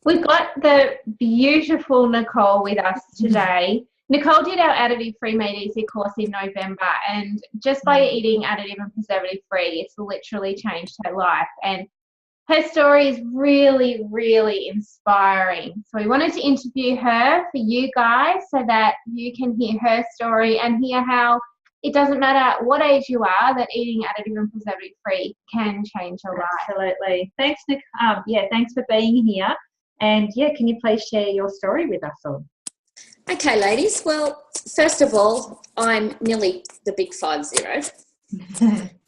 We've got the beautiful Nicole with us today. Nicole did our Additive Free Made Easy course in November, and just by eating additive and preservative free, it's literally changed her life. And her story is really, really inspiring. So we wanted to interview her for you guys so that you can hear her story and hear how it doesn't matter what age you are, that eating additive and preservative free can change your life. Absolutely. Thanks, Nick. Thanks for being here. And can you please share your story with us all? Okay, ladies. Well, first of all, I'm nearly the big 50.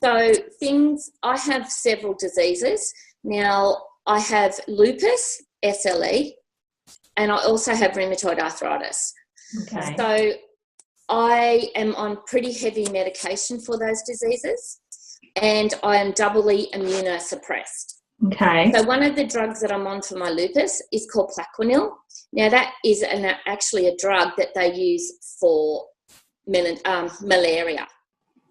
So I have several diseases. Now, I have lupus, SLE, and I also have rheumatoid arthritis. Okay. So I am on pretty heavy medication for those diseases, and I am doubly immunosuppressed. Okay. So one of the drugs that I'm on for my lupus is called Plaquenil. Now, that is actually a drug that they use for malaria.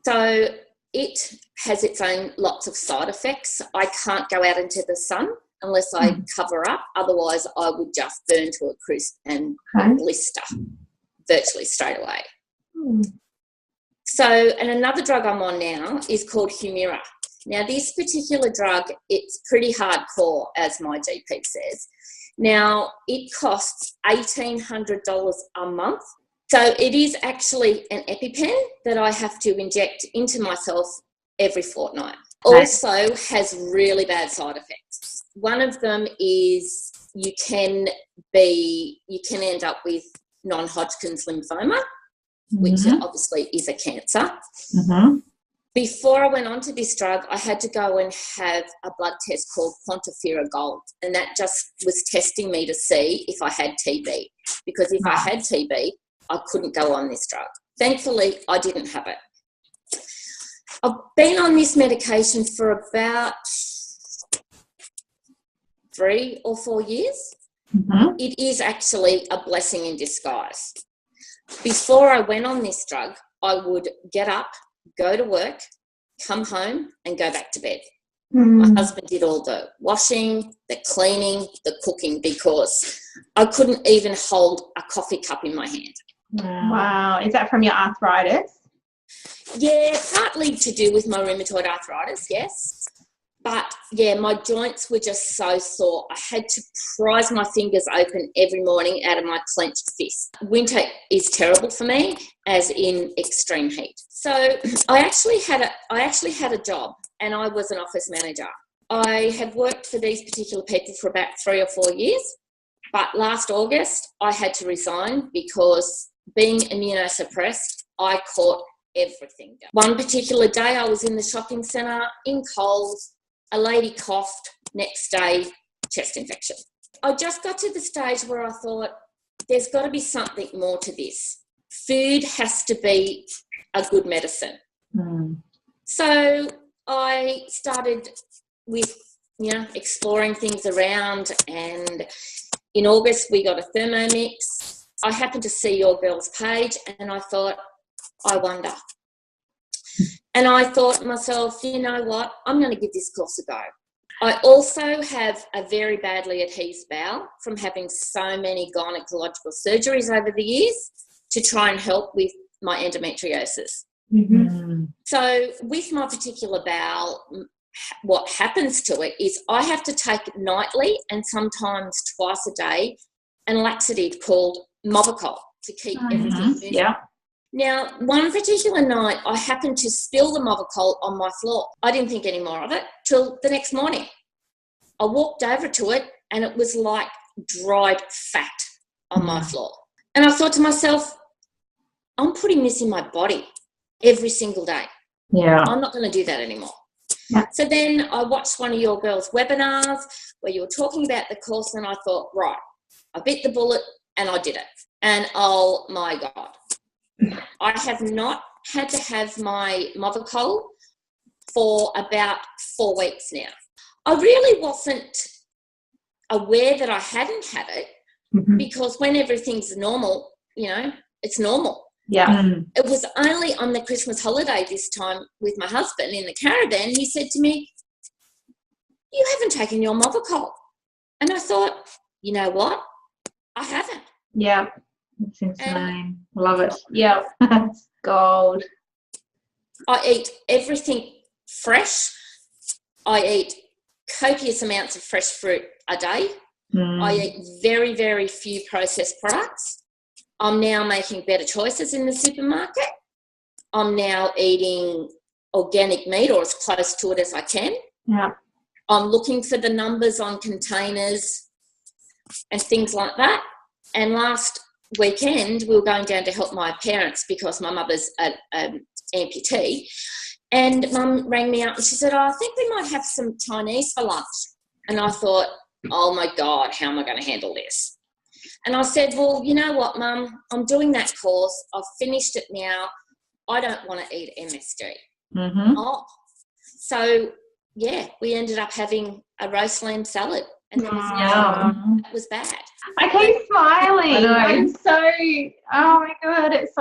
So it has its own lots of side effects. I can't go out into the sun unless I cover up. Otherwise, I would just burn to a crisp and blister virtually straight away. So, and another drug I'm on now is called Humira. Now, this particular drug, it's pretty hardcore, as my GP says. Now, it costs $1,800 a month. So it is actually an EpiPen that I have to inject into myself every fortnight. Also has really bad side effects. One of them is you can end up with non-Hodgkin's lymphoma, which obviously is a cancer. Before I went on to this drug, I had to go and have a blood test called quantiferol gold, and that just was testing me to see if I had TB, because if I had TB, I couldn't go on this drug. Thankfully, I didn't have it. I've been on this medication for about 3 or 4 years. It is actually a blessing in disguise. Before I went on this drug, I would get up, go to work, come home and go back to bed. My husband did all the washing, the cleaning, the cooking, because I couldn't even hold a coffee cup in my hand. Wow. Is that from your arthritis? Yeah, partly to do with my rheumatoid arthritis, yes. But, my joints were just so sore. I had to prise my fingers open every morning out of my clenched fist. Winter is terrible for me, as in extreme heat. So I actually had a job, and I was an office manager. I have worked for these particular people for about 3 or 4 years, but last August I had to resign because being immunosuppressed, I caught everything. One particular day I was in the shopping centre in Coles, a lady coughed, next day, chest infection. I just got to the stage where I thought, there's got to be something more to this. Food has to be a good medicine. So I started with, exploring things around, and in August we got a Thermomix. I happened to see your girl's page, and I thought, I wonder. And I thought to myself, you know what, I'm going to give this course a go. I also have a very badly adhesed bowel from having so many gynecological surgeries over the years to try and help with my endometriosis. So with my particular bowel, what happens to it is I have to take nightly and sometimes twice a day a laxative called Movicol to keep everything moving. Now, one particular night, I happened to spill the Movicol on my floor. I didn't think any more of it till the next morning. I walked over to it, and it was like dried fat on my floor. And I thought to myself, I'm putting this in my body every single day. I'm not going to do that anymore. So then I watched one of your girls' webinars where you were talking about the course, and I thought, right, I bit the bullet and I did it. And oh my God. I have not had to have my Movicol for about 4 weeks now. I really wasn't aware that I hadn't had it because when everything's normal, it's normal. It was only on the Christmas holiday this time with my husband in the caravan, he said to me, you haven't taken your Movicol. And I thought, you know what? I haven't. Yeah. It's insane. Love it. Yeah. Gold. I eat everything fresh. I eat copious amounts of fresh fruit a day. I eat very, very few processed products. I'm now making better choices in the supermarket. I'm now eating organic meat, or as close to it as I can. Yeah. I'm looking for the numbers on containers and things like that. And last weekend, we were going down to help my parents because my mother's an amputee. And Mum rang me up and she said, I think we might have some Chinese for lunch. And I thought, oh, my God, how am I going to handle this? And I said, well, you know what, Mum, I'm doing that course. I've finished it now. I don't want to eat MSG. Mm-hmm. Oh, so, yeah, we ended up having a roast lamb salad. And that was bad. I keep smiling. I know. I'm so, oh my God, it's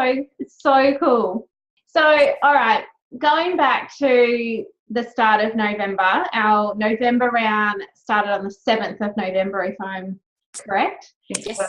so cool. So, all right, going back to the start of November, our November round started on the 7th of November, if I'm correct. Yes.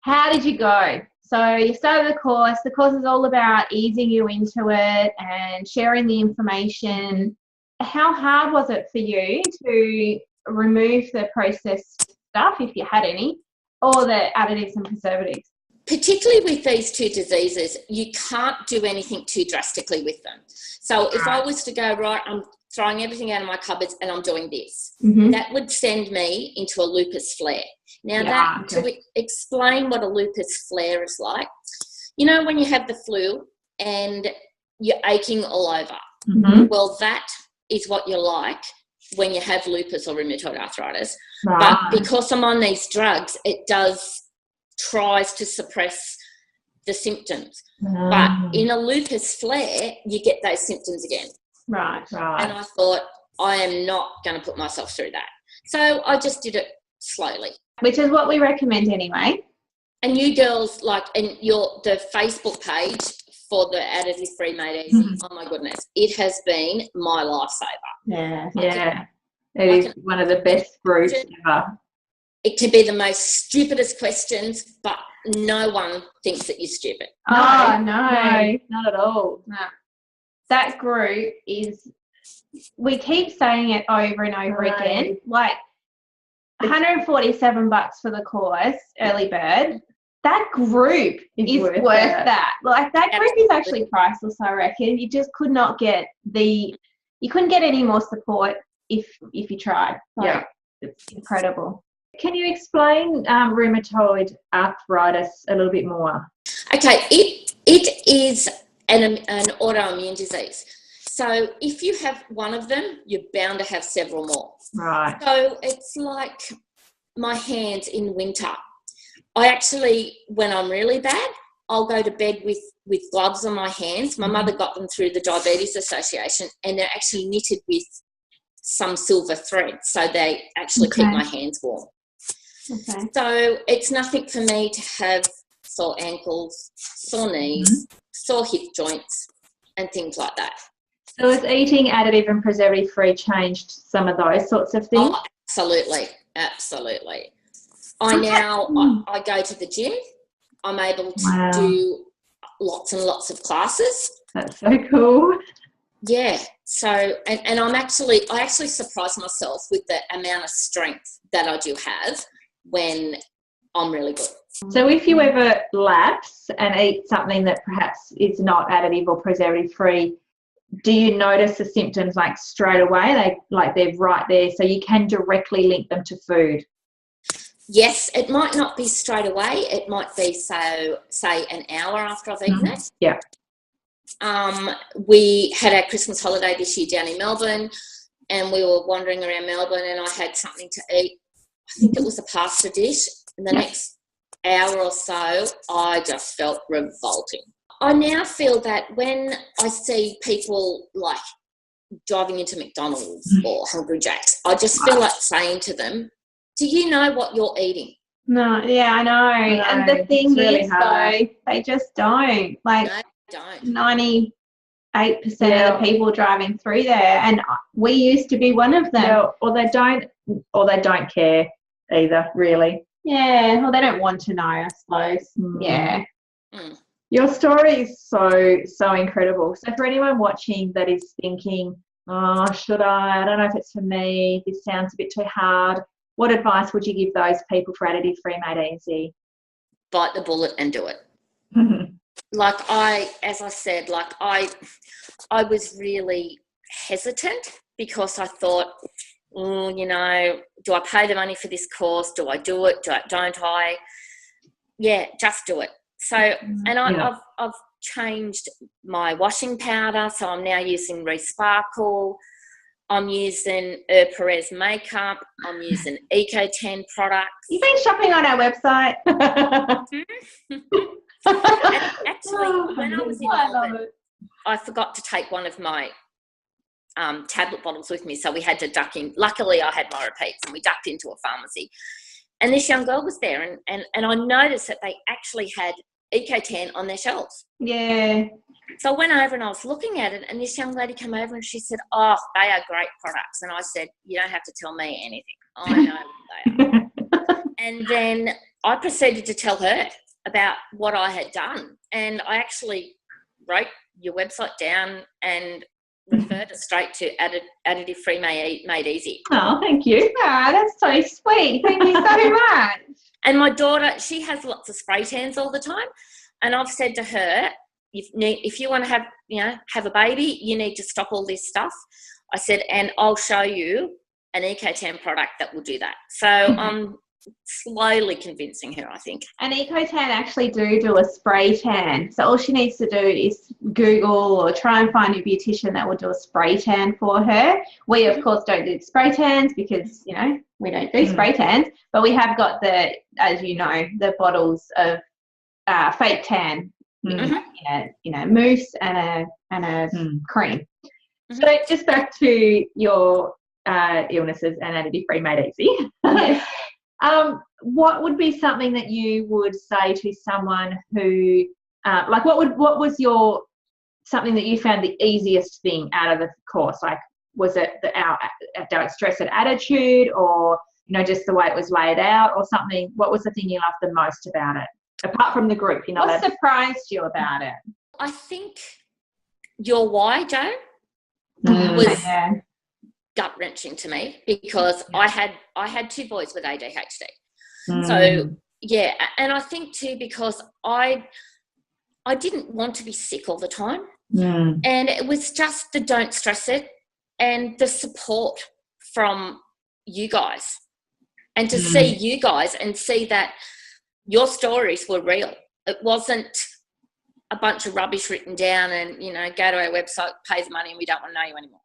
How did you go? So you started the course. The course is all about easing you into it and sharing the information. How hard was it for you to remove the processed stuff, if you had any, or the additives and preservatives? Particularly with these two diseases, you can't do anything too drastically with them. So if I was to go, right, I'm throwing everything out of my cupboards and I'm doing this, that would send me into a lupus flare. Now, to explain what a lupus flare is like, you know when you have the flu and you're aching all over? Well, that is what you're like when you have lupus or rheumatoid arthritis. But because I'm on these drugs, it tries to suppress the symptoms. But in a lupus flare, you get those symptoms again. Right. And I thought, I am not going to put myself through that. So I just did it slowly. Which is what we recommend anyway. And you girls, and the Facebook page for the Additive Free Made Easy, oh my goodness, it has been my lifesaver. Yeah. It is one of the best groups ever. It can be the most stupidest questions, but no one thinks that you're stupid. No, not at all. No. That group is, we keep saying it over and over again, like $147 for the course, early bird. That group is worth that. Like that group is actually priceless, I reckon. You just could not get you couldn't get any more support if you tried. It's incredible. Can you explain rheumatoid arthritis a little bit more? Okay, it is an autoimmune disease. So if you have one of them, you're bound to have several more. Right. So it's like my hands in winter. I actually, when I'm really bad, I'll go to bed with gloves on my hands. My mother got them through the Diabetes Association, and they're actually knitted with some silver thread, so they actually keep my hands warm. Okay. So it's nothing for me to have sore ankles, sore knees, sore hip joints, and things like that. So has eating additive and preservative free changed some of those sorts of things? Oh, absolutely. I go to the gym. I'm able to do lots and lots of classes. That's so cool. Yeah. So, and I actually surprise myself with the amount of strength that I do have when I'm really good. So if you ever lapse and eat something that perhaps is not additive or preservative free, do you notice the symptoms like straight away? They're right there, so you can directly link them to food? Yes, it might not be straight away. It might be, say an hour after I've eaten it. Yeah. We had our Christmas holiday this year down in Melbourne, and we were wandering around Melbourne, and I had something to eat. I think it was a pasta dish. And the next hour or so, I just felt revolting. I now feel that when I see people like driving into McDonald's or Hungry Jack's, I just feel like saying to them, do you know what you're eating? No, yeah, I know. And the thing is, though, they just don't. Like, no, they don't. 98% of the people driving through there, and we used to be one of them. Yeah, or they don't care either, really. Yeah, well, they don't want to know, I suppose. Yeah. Your story is so incredible. So for anyone watching that is thinking, oh, should I don't know if it's for me, this sounds a bit too hard, what advice would you give those people for Additive Free Made Easy? Bite the bullet and do it. Like as I said, like I was really hesitant because I thought, you know, do I pay the money for this course? Do I do it? Don't I? Yeah, just do it. So, and I've changed my washing powder. So I'm now using Resparkle. I'm using Perez makeup. I'm using Eco10 products. You've been shopping on our website. Actually, when I was in Melbourne, I forgot to take one of my tablet bottles with me, so we had to duck in. Luckily, I had my repeats, and we ducked into a pharmacy. And this young girl was there, and I noticed that they actually had Eco10 on their shelves. Yeah. So I went over and I was looking at it, and this young lady came over and she said, oh, they are great products. And I said, you don't have to tell me anything. I know they are. And then I proceeded to tell her about what I had done. And I actually wrote your website down and referred it straight to Additive Free Made Easy. Oh, thank you. Oh, that's so sweet. Thank you so much. And my daughter, she has lots of spray tans all the time. And I've said to her, if you want to have a baby, you need to stop all this stuff. I said, and I'll show you an Eco10 product that will do that. So I'm slowly convincing her, I think. And Eco10 actually do a spray tan. So all she needs to do is Google or try and find a beautician that will do a spray tan for her. We, of course, don't do spray tans because, you know, we don't do spray tans. But we have got as you know, the bottles of fake tan, mousse and a cream. So just back to your illnesses and Additive Free Made Easy. Yes. What would be something that you would say to someone who, what was your something that you found the easiest thing out of the course? Like, was it our stress and attitude, or just the way it was laid out, or something? What was the thing you loved the most about it, apart from the group? What surprised you about it? I think your why, Joan, was gut-wrenching to me because I had two boys with ADHD. So yeah, and I think too because I didn't want to be sick all the time, and it was just the don't stress it and the support from you guys, and to see you guys and see that your stories were real. It wasn't a bunch of rubbish written down and go to our website, pay the money, and we don't want to know you anymore.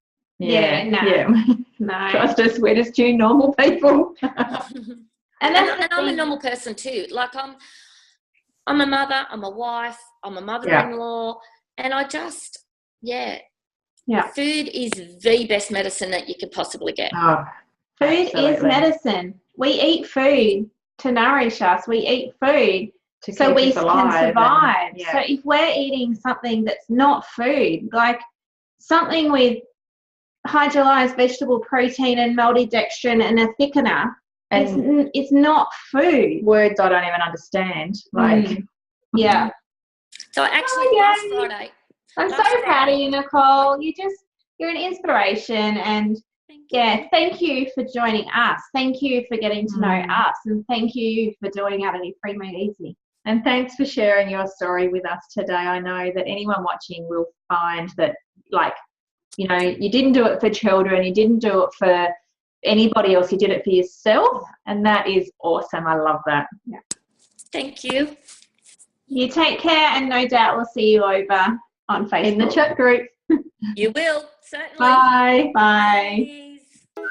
No. Trust us, we're just two normal people. And I'm a normal person too. Like I'm a mother, I'm a wife, I'm a mother-in-law, and I just, food is the best medicine that you could possibly get. Oh, food is medicine. We eat food to nourish us. We eat food so we can survive. So if we're eating something that's not food, like something with hydrolyzed vegetable protein and maltodextrin and a thickener, and it's not food. Words I don't even understand. So actually last Friday, I'm so proud of you, Nicole. You're an inspiration, and thank you for joining us. Thank you for getting to know us, and thank you for doing Additive Free Made Easy. And thanks for sharing your story with us today. I know that anyone watching will find that, you didn't do it for children, you didn't do it for anybody else, you did it for yourself, and that is awesome. I love that. Thank you. You take care, and no doubt we'll see you over on Facebook. In the chat group. You will, certainly. Bye. Bye. Bye.